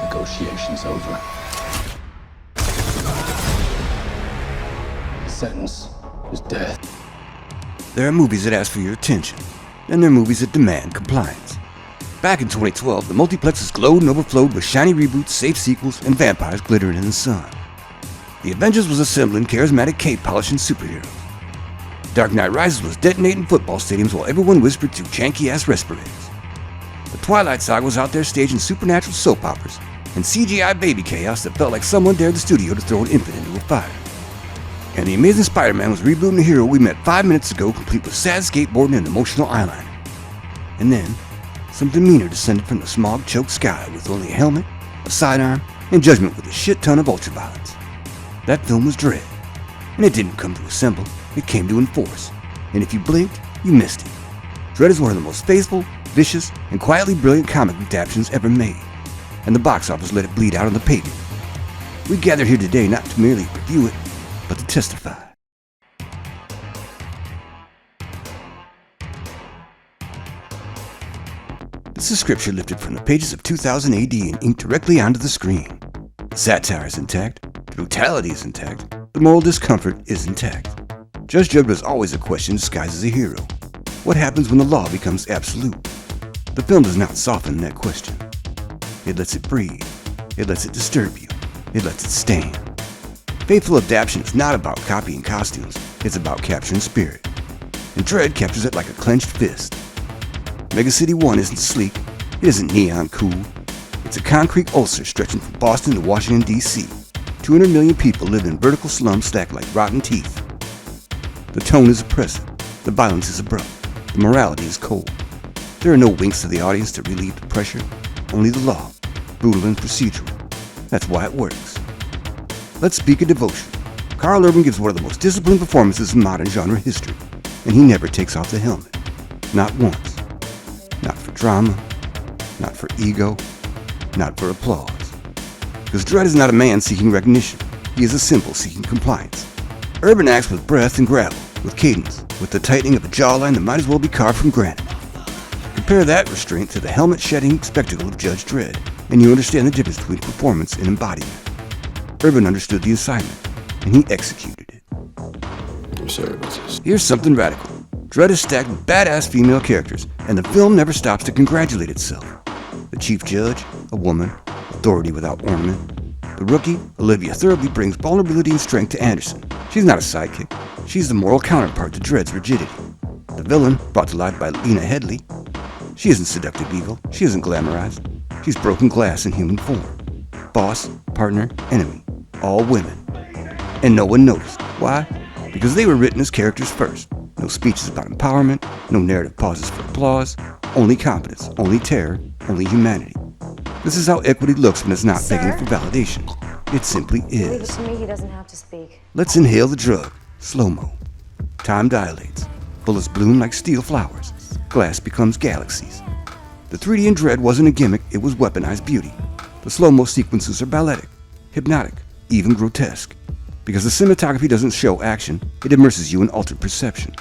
Negotiations over. The sentence is death. There are movies that ask for your attention, and there are movies that demand compliance. Back in 2012, the multiplexes glowed and overflowed with shiny reboots, safe sequels, and vampires glittering in the sun. The Avengers was assembling charismatic cape-polishing superheroes. Dark Knight Rises was detonating football stadiums while everyone whispered through janky-ass respirators. The Twilight Saga was out there staging supernatural soap operas and CGI baby chaos that felt like someone dared the studio to throw an infant into a fire. And The Amazing Spider-Man was rebooting the hero we met 5 minutes ago, complete with sad skateboarding and emotional eyeliner. And then, something meaner descended from the smog-choked sky with only a helmet, a sidearm, and judgment with a shit ton of ultraviolence. That film was Dredd. And it didn't come to assemble, it came to enforce. And if you blinked, you missed it. Dredd is one of the most faithful, vicious, and quietly brilliant comic adaptations ever made. And the box office let it bleed out on the pavement. We gathered here today not to merely review it, but to testify. This is scripture lifted from the pages of 2000 AD and inked directly onto the screen. The satire is intact, the brutality is intact, the moral discomfort is intact. Judge Dredd was always a question disguised as a hero. What happens when the law becomes absolute? The film does not soften that question. It lets it breathe. It lets it disturb you. It lets it stand. Faithful adaptation is not about copying costumes, it's about capturing spirit. And Dredd captures it like a clenched fist. Mega City 1 isn't sleek, it isn't neon cool. It's a concrete ulcer stretching from Boston to Washington, D.C. 200 million people live in vertical slums stacked like rotten teeth. The tone is oppressive, the violence is abrupt, the morality is cold. There are no winks to the audience to relieve the pressure, only the law, brutal and procedural. That's why it works. Let's speak of devotion. Karl Urban gives one of the most disciplined performances in modern genre history, and he never takes off the helmet. Not once. Not for drama, not for ego, not for applause. Because Dredd is not a man seeking recognition, he is a symbol seeking compliance. Urban acts with breath and gravel, with cadence, with the tightening of a jawline that might as well be carved from granite. Compare that restraint to the helmet-shedding spectacle of Judge Dredd, and you understand the difference between performance and embodiment. Urban understood the assignment, and he executed it. I'm sorry, what's this? Here's something radical. Dredd is stacked with badass female characters, and the film never stops to congratulate itself. The chief judge, a woman, authority without ornament. The rookie, Olivia Thirlby, brings vulnerability and strength to Anderson. She's not a sidekick. She's the moral counterpart to Dredd's rigidity. The villain, brought to life by Lena Headey. She isn't seductive evil. She isn't glamorized. She's broken glass in human form. Boss, partner, enemy. All women. And no one noticed. Why? Because they were written as characters first. No speeches about empowerment, no narrative pauses for applause, only competence, only terror, only humanity. This is how equity looks when it's not begging for validation. It simply Leave it is. to me, he doesn't have to speak. Let's inhale the drug. Slow-mo. Time dilates. Bullets bloom like steel flowers. Glass becomes galaxies. The 3D in Dredd wasn't a gimmick, it was weaponized beauty. The slow-mo sequences are balletic, hypnotic, even grotesque. Because the cinematography doesn't show action, it immerses you in altered perception.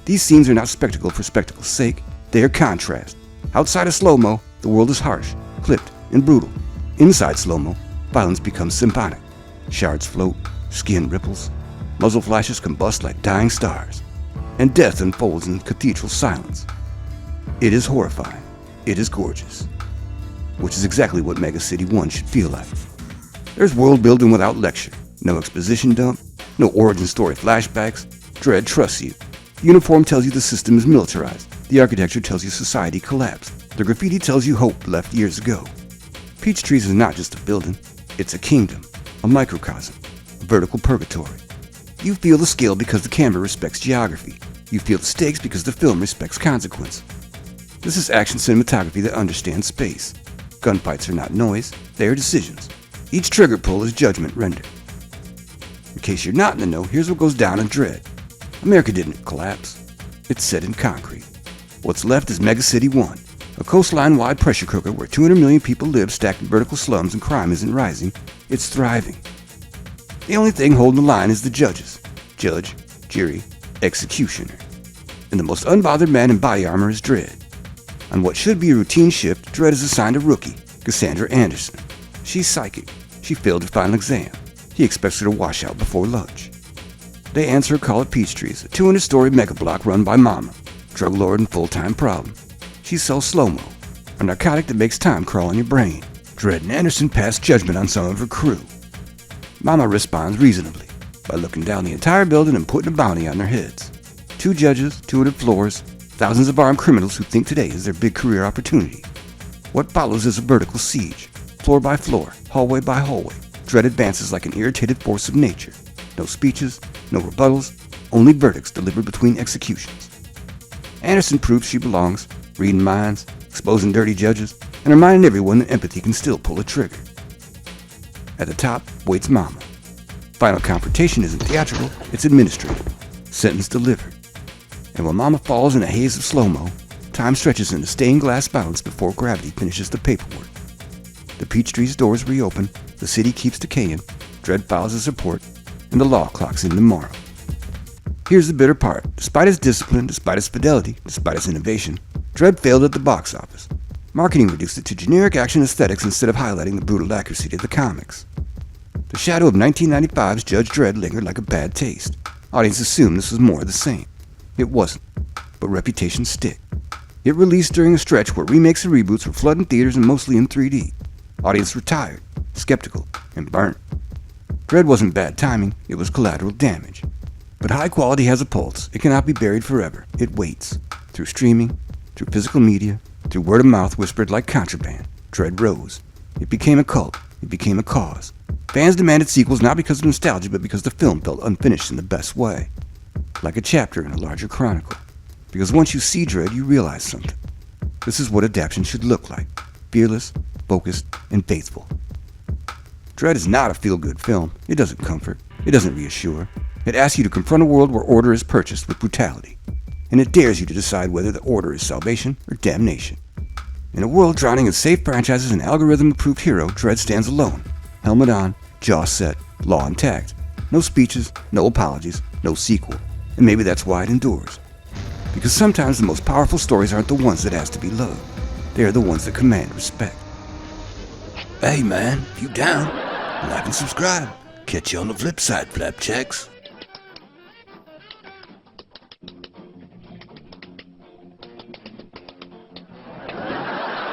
These scenes are not spectacle for spectacle's sake, they are contrast. Outside of slow-mo, the world is harsh, clipped, and brutal. Inside slow-mo, violence becomes symphonic. Shards float, skin ripples, muzzle flashes combust like dying stars, and death unfolds in cathedral silence. It is horrifying. It is gorgeous. Which is exactly what Mega City 1 should feel like. There's world building without lecture, no exposition dump, no origin story flashbacks. Dredd trusts you. The uniform tells you the system is militarized. The architecture tells you society collapsed. The graffiti tells you hope left years ago. Peachtrees is not just a building, it's a kingdom, a microcosm, a vertical purgatory. You feel the scale because the camera respects geography. You feel the stakes because the film respects consequence. This is action cinematography that understands space. Gunfights are not noise, they are decisions. Each trigger pull is judgment rendered. In case you're not in the know, here's what goes down in Dredd. America didn't collapse. It's set in concrete. What's left is Mega City 1, a coastline-wide pressure cooker where 200 million people live stacked in vertical slums and crime isn't rising, it's thriving. The only thing holding the line is the judges. Judge, jury, executioner. and the most unbothered man in body armor is Dredd. On what should be a routine shift, Dredd is assigned a rookie, Cassandra Anderson. She's psychic. She failed her final exam. He expects her to wash out before lunch. They answer a call at Peachtree's, a 200-story mega block run by Mama, drug lord and full-time problem. She sells slow-mo, a narcotic that makes time crawl in your brain. Dredd and Anderson pass judgment on some of her crew. Mama responds reasonably by looking down the entire building and putting a bounty on their heads. 2 judges, 200 floors, thousands of armed criminals who think today is their big career opportunity. What follows is a vertical siege, floor by floor, hallway by hallway. Dredd advances like an irritated force of nature. No speeches, no rebuttals, only verdicts delivered between executions. Anderson proves she belongs, reading minds, exposing dirty judges, and reminding everyone that empathy can still pull a trigger. At the top waits Mama. Final confrontation isn't theatrical, it's administrative. Sentence delivered. And when Mama falls in a haze of slow-mo, time stretches into stained glass bounce before gravity finishes the paperwork. The Peachtree's doors reopen, the city keeps decaying, Dredd files his report, and the law clocks in tomorrow. Here's the bitter part. Despite his discipline, despite his fidelity, despite his innovation, Dredd failed at the box office. Marketing reduced it to generic action aesthetics instead of highlighting the brutal accuracy of the comics. The shadow of 1995's Judge Dredd lingered like a bad taste. Audience assumed this was more of the same. It wasn't, but reputations stick. It released during a stretch where remakes and reboots were flooding theaters and mostly in 3D. Audience were tired, skeptical, and burnt. Dredd wasn't bad timing, it was collateral damage. But high quality has a pulse. It cannot be buried forever. It waits. Through streaming, through physical media, through word of mouth whispered like contraband, Dredd rose. It became a cult. It became a cause. Fans demanded sequels not because of nostalgia, but because the film felt unfinished in the best way. Like a chapter in a larger chronicle. Because once you see Dredd, you realize something. This is what adaptation should look like. Fearless, focused, and faithful. Dredd is not a feel-good film. It doesn't comfort. It doesn't reassure. It asks you to confront a world where order is purchased with brutality. And it dares you to decide whether the order is salvation or damnation. In a world drowning in safe franchises and algorithm-approved hero, Dredd stands alone. Helmet on, jaw set, law intact. No speeches, no apologies, no sequel. And maybe that's why it endures. Because sometimes the most powerful stories aren't the ones that ask to be loved. They are the ones that command respect. Hey man, if you down, like and subscribe. Catch you on the flip side, flapjacks.